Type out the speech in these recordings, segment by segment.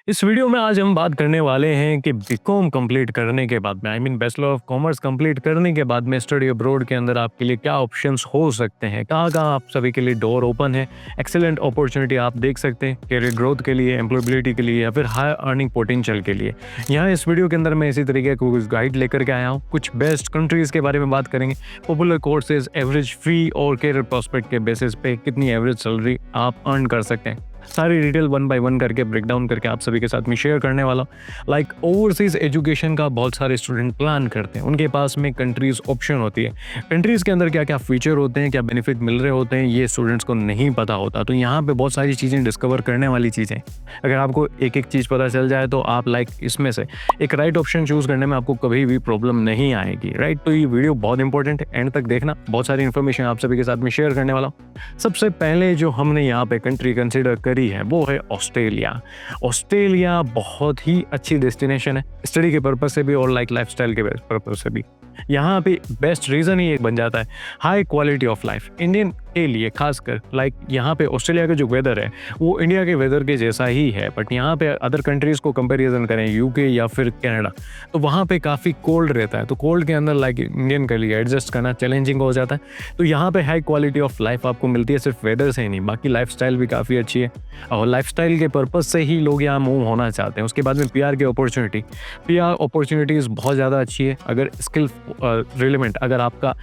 इस वीडियो में आज हम बात करने वाले हैं कि बीकॉम कंप्लीट करने के बाद में बैचलर ऑफ कॉमर्स कंप्लीट करने के बाद में स्टडी अब्रॉड के अंदर आपके लिए क्या ऑप्शंस हो सकते हैं, कहाँ-कहाँ आप सभी के लिए डोर ओपन है। एक्सीलेंट अपॉर्चुनिटी आप देख सकते हैं करियर ग्रोथ के लिए, एम्प्लॉयबिलिटी के लिए या फिर हाई अर्निंग पोटेंशियल के लिए। यहाँ इस वीडियो के अंदर मैं इसी तरीके का कुछ गाइड लेकर के आया हूँ। कुछ बेस्ट कंट्रीज़ के बारे में बात करेंगे, पॉपुलर कोर्सेज, एवरेज फी और करियर प्रॉस्पेक्ट के बेसिस पे कितनी एवरेज सैलरी आप अर्न कर सकते हैं। सारी डिटेल वन बाय वन करके ब्रेक डाउन करके आप सभी के साथ में शेयर करने वाला हूँ। लाइक ओवरसीज एजुकेशन का बहुत सारे स्टूडेंट प्लान करते हैं, उनके पास में कंट्रीज ऑप्शन होती है। कंट्रीज़ के अंदर क्या क्या फीचर होते हैं, क्या बेनिफिट मिल रहे होते हैं, ये स्टूडेंट्स को नहीं पता होता। तो यहाँ पे बहुत सारी चीज़ें डिस्कवर करने वाली चीज़ें, अगर आपको एक एक चीज़ पता चल जाए तो आप इसमें से एक राइट ऑप्शन चूज़ करने में आपको कभी भी प्रॉब्लम नहीं आएगी, राइट। तो ये वीडियो बहुत इंपॉर्टेंट है, एंड तक देखना। बहुत सारी इन्फॉर्मेशन आप सभी के साथ में शेयर करने वाला हूँ। सबसे पहले जो हमने यहाँ पे कंट्री कंसिडर करी है वो है ऑस्ट्रेलिया। ऑस्ट्रेलिया बहुत ही अच्छी डेस्टिनेशन है स्टडी के पर्पज से भी और लाइफस्टाइल के पर्पज से भी। यहाँ पे बेस्ट रीज़न ही एक बन जाता है high quality of life Indian के लिए खासकर। यहाँ पे ऑस्ट्रेलिया का जो वेदर है वो इंडिया के वेदर के जैसा ही है, बट यहाँ पे अदर कंट्रीज़ को कंपैरिजन करें यूके या फिर कनाडा तो वहाँ पे काफ़ी कोल्ड रहता है। तो कोल्ड के अंदर इंडियन के लिए एडजस्ट करना चैलेंजिंग हो जाता है। तो यहाँ पे हाई क्वालिटी ऑफ लाइफ आपको मिलती है, सिर्फ वेदर से ही नहीं, बाकी लाइफस्टाइल भी काफ़ी अच्छी है और लाइफस्टाइल के पर्पज़ से ही लोग यहाँ मूव होना चाहते हैं। उसके बाद में पीआर की अपॉर्चुनिटीज़ बहुत ज़्यादा अच्छी है। अगर स्किल रिलेवेंट अगर आपका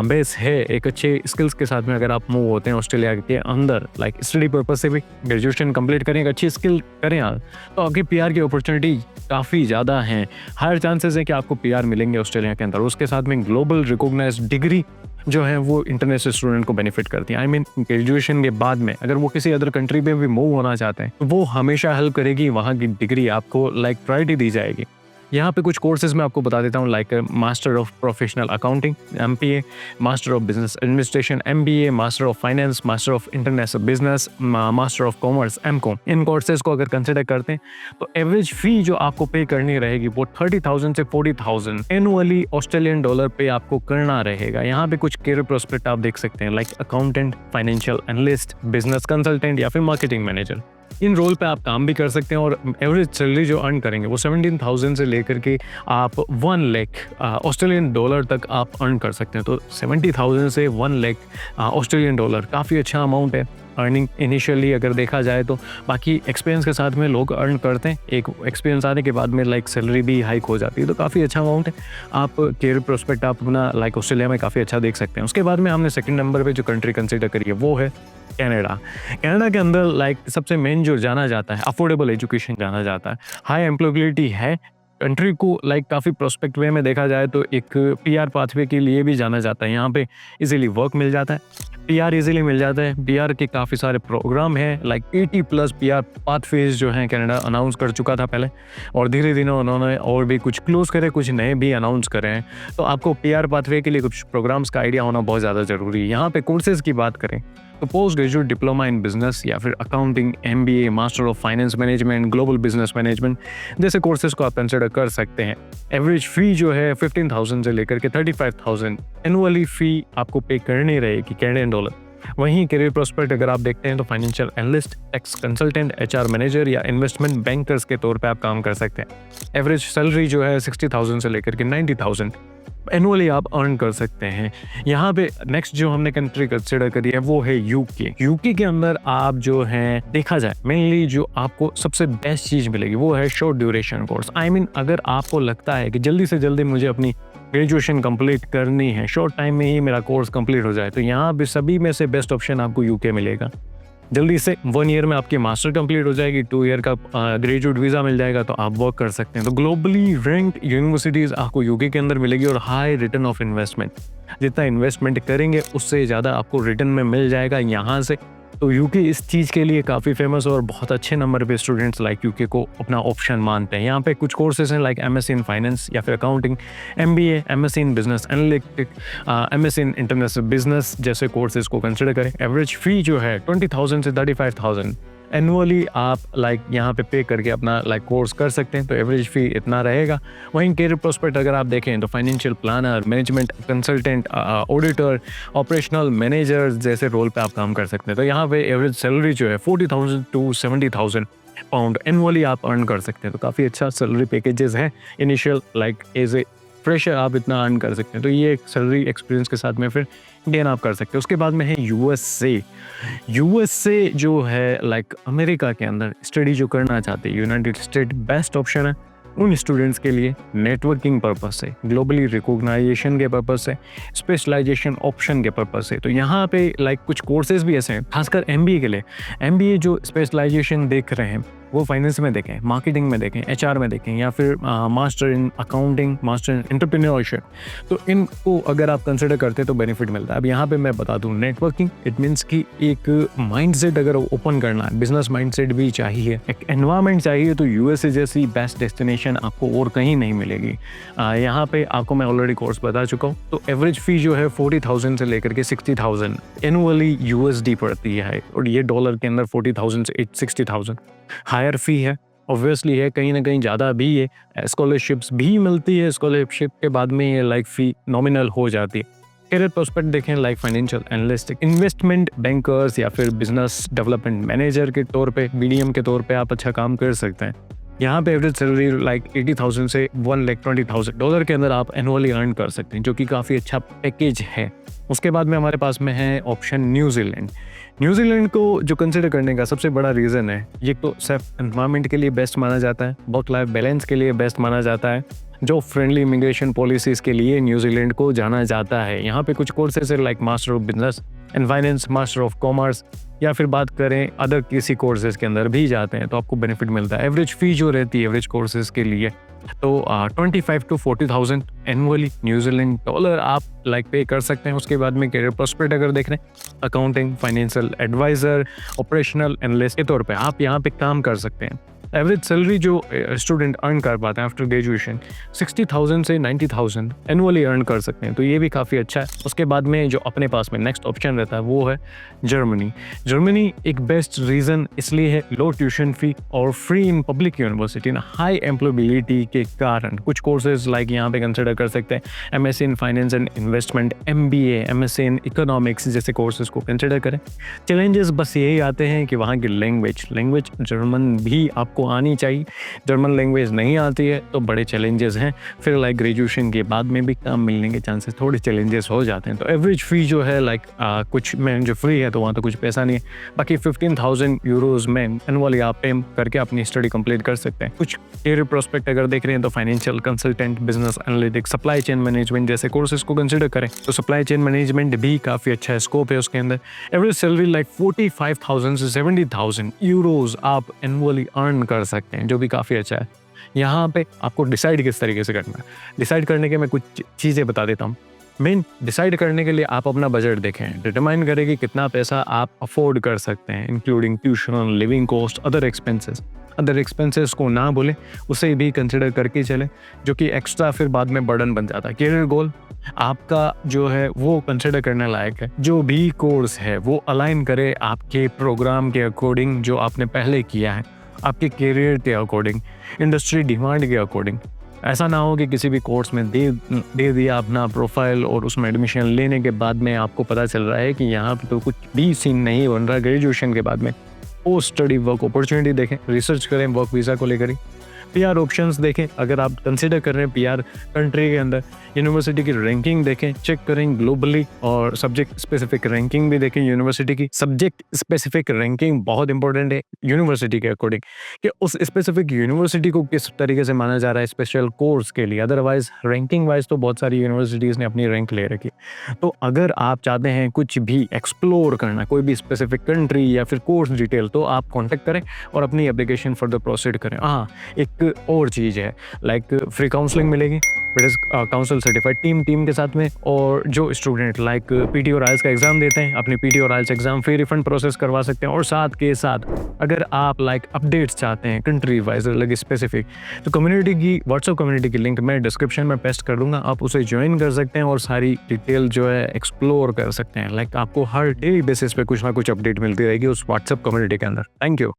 बेस है एक अच्छे स्किल्स के साथ में, अगर आप मूव होते हैं ऑस्ट्रेलिया के अंदर स्टडी पर्पज से भी, ग्रेजुएशन कंप्लीट करें, एक अच्छी स्किल करें आप, तो आपकी पीआर की अपॉर्चुनिटी काफ़ी ज़्यादा हैं। हायर चांसेस है कि आपको पीआर मिलेंगे ऑस्ट्रेलिया के अंदर। उसके साथ में ग्लोबल रिकॉग्नाइज्ड डिग्री जो है वो इंटरनेशनल स्टूडेंट को बेनिफिट करती है। ग्रेजुएशन के बाद में अगर वो किसी अदर कंट्री में भी मूव होना चाहते हैं तो वो हमेशा हेल्प करेगी, वहाँ की डिग्री आपको प्रायोरिटी दी जाएगी। यहाँ पे कुछ कोर्सेज मैं आपको बता देता हूँ, master of professional accounting MPA, master of business administration MBA, master of finance, master of international business, master of commerce MCOM। In courses को अगर कंसिडर करते हैं तो एवरेज फी जो आपको पे करनी रहेगी वो 30,000 से 40,000 एनुअली ऑस्ट्रेलियन डॉलर पे आपको करना रहेगा। यहाँ पे कुछ करियर प्रोस्पेक्ट आप देख सकते हैं, accountant, financial analyst, business consultant या फिर मार्केटिंग मैनेजर। इन रोल पे आप काम भी कर सकते हैं और एवरेज सैलरी जो अर्न करेंगे वो 17,000 से लेकर के आप 1 लाख ऑस्ट्रेलियन डॉलर तक आप अर्न कर सकते हैं। तो 70,000 से 1 लाख ऑस्ट्रेलियन डॉलर काफ़ी अच्छा अमाउंट है अर्निंग इनिशियली अगर देखा जाए तो। बाकी एक्सपीरियंस के साथ में लोग अर्न करते हैं, एक एक्सपीरियंस आने के बाद में सैलरी भी हाइक हो जाती है, तो काफ़ी अच्छा अमाउंट है। आप करियर प्रोस्पेक्ट आप अपना ऑस्ट्रेलिया में काफ़ी अच्छा देख सकते हैं। उसके बाद में हमने सेकंड नंबर पे जो कंट्री कंसिडर करी है वो है कनाडा। कनाडा के अंदर सबसे मेन जो जाना जाता है अफोर्डेबल एजुकेशन जाना जाता है, हाई एम्प्लॉयबिलिटी है। कंट्री को काफ़ी प्रोस्पेक्ट वे में देखा जाए तो एक पीआर पाथवे के लिए भी जाना जाता है। यहाँ पे इजीली वर्क मिल जाता है, पीआर इजीली मिल जाता है। पीआर के काफ़ी सारे प्रोग्राम हैं, 80+ पीआर पाथवेज जो हैं कनाडा अनाउंस कर चुका था पहले, और धीरे धीरे उन्होंने और भी कुछ क्लोज करे, कुछ नए भी अनाउंस करे हैं। तो आपको पीआर पाथवे के लिए कुछ प्रोग्राम्स का आइडिया होना बहुत ज़्यादा ज़रूरी है। यहाँ पे कोर्सेज की बात करें तो post graduate diploma in business या फिर accounting MBA, master of finance management, global business management जैसे कोर्सेज को आप कंसिडर कर सकते हैं। एवरेज फी जो है 15,000 से लेकर के 35,000 एनुअली फी आपको पे करनी रहेगी कैनेडियन डॉलर। वहीं करियर प्रोस्पेक्ट अगर आप देखते हैं तो financial analyst, tax consultant, HR manager या इन्वेस्टमेंट बैंकर्स के तौर पे आप काम कर सकते हैं। एवरेज सैलरी जो है 60,000 से लेकर के 90,000 एनुअली आप अर्न कर सकते हैं। यहाँ पे नेक्स्ट जो हमने कंट्री कंसिडर करी है वो है यूके के अंदर आप जो है देखा जाए मेनली जो आपको सबसे बेस्ट चीज़ मिलेगी वो है शॉर्ट ड्यूरेशन कोर्स। अगर आपको लगता है कि जल्दी से जल्दी मुझे अपनी ग्रेजुएशन कंप्लीट करनी है, शॉर्ट टाइम में ही मेरा कोर्स कंप्लीट हो जाए, तो यहाँ पे सभी में से बेस्ट ऑप्शन आपको यूके मिलेगा। जल्दी से 1 ईयर में आपकी मास्टर कंप्लीट हो जाएगी, 2 ईयर का ग्रेजुएट वीज़ा मिल जाएगा, तो आप वर्क कर सकते हैं। तो ग्लोबली रैंक्ड यूनिवर्सिटीज़ आपको यूके के अंदर मिलेगी और हाई रिटर्न ऑफ इन्वेस्टमेंट, जितना इन्वेस्टमेंट करेंगे उससे ज़्यादा आपको रिटर्न में मिल जाएगा यहाँ से। तो यूके इस चीज़ के लिए काफ़ी फेमस और बहुत अच्छे नंबर पे स्टूडेंट्स यूके को अपना ऑप्शन मानते हैं। यहाँ पे कुछ कोर्सेज हैं MSc इन फाइनेंस या फिर accounting, MBA, MSc in business analytics, MSc in international business जैसे कोर्सेज को कंसिडर करें। एवरेज फ़ी जो है 20,000 से 35,000 एनुअली आप यहाँ पे करके अपना कोर्स कर सकते हैं। तो एवरेज फ़ी इतना रहेगा। वहीं करियर प्रोस्पेक्ट अगर आप देखें तो financial planner, management consultant, auditor, operational manager जैसे रोल पे आप काम कर सकते हैं। तो यहाँ पे एवरेज सैलरी जो है 40,000 to 70,000 पाउंड एनुअली आप अर्न कर सकते हैं। तो काफ़ी अच्छा सैलरी पैकेजेस है initial, like as a fresher आप इतना अर्न कर सकते हैं। तो ये एक सैलरी एक्सपीरियंस के साथ में फिर गेन आप कर सकते हैं। उसके बाद में है यूएसए। यूएसए जो है लाइक अमेरिका के अंदर स्टडी जो करना चाहते हैं, यूनाइटेड स्टेट बेस्ट ऑप्शन है उन स्टूडेंट्स के लिए, नेटवर्किंग पर्पस से, ग्लोबली रिकॉग्नाइजेशन के पर्पस से, स्पेशलाइजेशन ऑप्शन के पर्पस से। तो यहाँ पे लाइक कुछ कोर्सेज भी ऐसे हैं, खासकर एमबीए के लिए। एमबीए जो स्पेशलाइजेशन देख रहे हैं वो फाइनेंस में देखें, मार्केटिंग में देखें, एचआर में देखें, या फिर master in accounting, master in entrepreneurship. तो इनको अगर आप कंसिडर करते हैं तो बेनिफिट मिलता है। अब यहाँ पे मैं बता दूँ, नेटवर्किंग इट मीन्स कि एक माइंडसेट अगर ओपन करना है, बिजनेस माइंडसेट भी चाहिए, एक एनवायरनमेंट चाहिए, तो यूएसए जैसी बेस्ट डेस्टिनेशन आपको और कहीं नहीं मिलेगी। यहाँ पे आपको मैं ऑलरेडी कोर्स बता चुका हूँ। तो एवरेज फी जो है 40,000 से लेकर के 60,000 एनुअली यूएसडी पड़ती है, और ये डॉलर के अंदर 40,000 से 60,000 हायर फी है। ऑब्वियसली है, कहीं ना कहीं ज़्यादा भी है। स्कॉलरशिप्स भी मिलती है, स्कॉलरशिप के बाद में ये लाइक फी नॉमिनल हो जाती है। करियर प्रोस्पेक्ट देखें, like financial analyst, investment bankers या फिर बिजनेस डेवलपमेंट मैनेजर के तौर पे, बीडीएम के तौर पे आप अच्छा काम कर सकते हैं। यहाँ पे एवरेज सैलरी लाइक 80,000 से 1,20,000 डॉलर के अंदर आप एनुअली अर्न कर सकते हैं, जो कि काफ़ी अच्छा पैकेज है। उसके बाद में हमारे पास में है ऑप्शन न्यूजीलैंड। न्यूजीलैंड को जो कंसिडर करने का सबसे बड़ा रीज़न है, ये तो सेफ एनवायरनमेंट के लिए बेस्ट माना जाता है, वर्क लाइफ बैलेंस के लिए बेस्ट माना जाता है, जो फ्रेंडली इमिग्रेशन पॉलिसीज़ के लिए न्यूजीलैंड को जाना जाता है। यहाँ पे कुछ कोर्सेज है like master of business and finance, master of commerce, या फिर बात करें अदर किसी कोर्सेज के अंदर भी जाते हैं तो आपको बेनिफिट मिलता है। एवरेज फी जो रहती है एवरेज कोर्सेज के लिए तो 25 to 40,000 एनुअली न्यूजीलैंड डॉलर आप लाइक पे कर सकते हैं। उसके बाद में करियर प्रोस्पेक्ट अगर देख रहे हैं, accounting, financial advisor, operational analyst के तौर पे आप यहाँ पे काम कर सकते हैं। एवरेज सैलरी जो स्टूडेंट अर्न कर पाते हैं आफ्टर ग्रेजुएशन 60,000 से 90,000 एनुअली अर्न कर सकते हैं, तो ये भी काफ़ी अच्छा है। उसके बाद में जो अपने पास में नेक्स्ट ऑप्शन रहता है वो है जर्मनी। जर्मनी एक बेस्ट रीज़न इसलिए है, लो ट्यूशन फी और फ्री इन पब्लिक यूनिवर्सिटी ना, हाई एम्प्लॉयबिलिटी के कारण कुछ कोर्सेज लाइक यहाँ पे कंसिडर कर सकते हैं। MSc in finance and investment, MBA, MSc in economics जैसे कोर्सेज को कंसिडर करें। चैलेंजेस बस यही आते हैं कि वहाँ की लैंग्वेज जर्मन भी आपको आनी चाहिए। जर्मन लैंग्वेज नहीं आती है तो बड़े चैलेंजेस हैं। फिर लाइक ग्रेजुएशन के बाद में भी काम मिलने के चांसेस थोड़े चैलेंजेस हो जाते हैं। तो एवरेज फी जो है लाइक कुछ में जो फ्री है तो वहाँ तो कुछ पैसा नहीं है, बाकी 15,000 यूरोज में एनुअली आप पे करके अपनी स्टडी कंप्लीट कर सकते हैं। कुछ करियर प्रोस्पेक्ट अगर देख रहे हैं तो financial consultant, business analytics, supply chain management जैसे कोर्सेज को कंसिडर करें तो सप्लाई चेन मैनेजमेंट भी काफ़ी अच्छा स्कोप है उसके अंदर। एवरेज सैलरी लाइक 45,000 से 70,000 यूरोज आप एनुअली अर्न कर सकते हैं, जो भी काफ़ी अच्छा है। यहाँ पे आपको डिसाइड किस तरीके से करना है, डिसाइड करने के मैं कुछ चीज़ें बता देता हूँ। मेन डिसाइड करने के लिए आप अपना बजट देखें, डिटरमाइन करें कि कितना पैसा आप अफोर्ड कर सकते हैं, including tuition, living cost, other expenses को ना बोले, उसे भी कंसिडर करके चलें, जो कि एक्स्ट्रा फिर बाद में बर्डन बन जाता है। करियर गोल आपका जो है वो कंसिडर करने लायक है। जो भी कोर्स है वो अलाइन करे आपके प्रोग्राम के अकॉर्डिंग, जो आपने पहले किया है, आपके करियर के अकॉर्डिंग, इंडस्ट्री डिमांड के अकॉर्डिंग। ऐसा ना हो कि किसी भी कोर्स में दे दिया अपना प्रोफाइल और उसमें एडमिशन लेने के बाद में आपको पता चल रहा है कि यहाँ पे तो कुछ भी सीन नहीं बन रहा। ग्रेजुएशन के बाद में पोस्ट स्टडी वर्क अपॉर्चुनिटी देखें, रिसर्च करें वर्क वीज़ा को लेकर ही। पीआर ऑप्शंस देखें, अगर आप कंसिडर कर रहे हैं पीआर कंट्री के अंदर, यूनिवर्सिटी की रैंकिंग देखें, चेक करें ग्लोबली, और सब्जेक्ट स्पेसिफिक रैंकिंग भी देखें यूनिवर्सिटी की। सब्जेक्ट स्पेसिफिक रैंकिंग बहुत इंपॉर्टेंट है यूनिवर्सिटी के अकॉर्डिंग, कि उस स्पेसिफिक यूनिवर्सिटी को किस तरीके से माना जा रहा है स्पेशल कोर्स के लिए। अदरवाइज रैंकिंग वाइज तो बहुत सारी यूनिवर्सिटीज़ ने अपनी रैंक ले रखी। तो अगर आप चाहते हैं कुछ भी एक्सप्लोर करना, कोई भी स्पेसिफिक कंट्री या फिर कोर्स डिटेल, तो आप कॉन्टेक्ट करें और अपनी एप्लीकेशन फर्दर प्रोसीड करें। हाँ, एक और चीज़ है लाइक फ्री काउंसलिंग मिलेगी ब्रिटिश काउंसिल सर्टिफाइड टीम के साथ में। और जो स्टूडेंट लाइक पीटी और आइल्स का एग्जाम देते हैं, अपनी पीटी और आइल्स एग्जाम फ्री रिफंड प्रोसेस करवा सकते हैं। और साथ के साथ अगर आप लाइक अपडेट्स चाहते हैं कंट्री वाइज अलग स्पेसिफिक, तो कम्युनिटी की व्हाट्सएप कम्युनिटी की लिंक मैं डिस्क्रिप्शन में पेस्ट कर दूंगा, आप उसे ज्वाइन कर सकते हैं और सारी डिटेल जो है एक्सप्लोर कर सकते हैं। लाइक आपको हर डेली बेसिस पे कुछ ना कुछ अपडेट मिलती रहेगी उस व्हाट्सएप कम्युनिटी के अंदर। Thank you.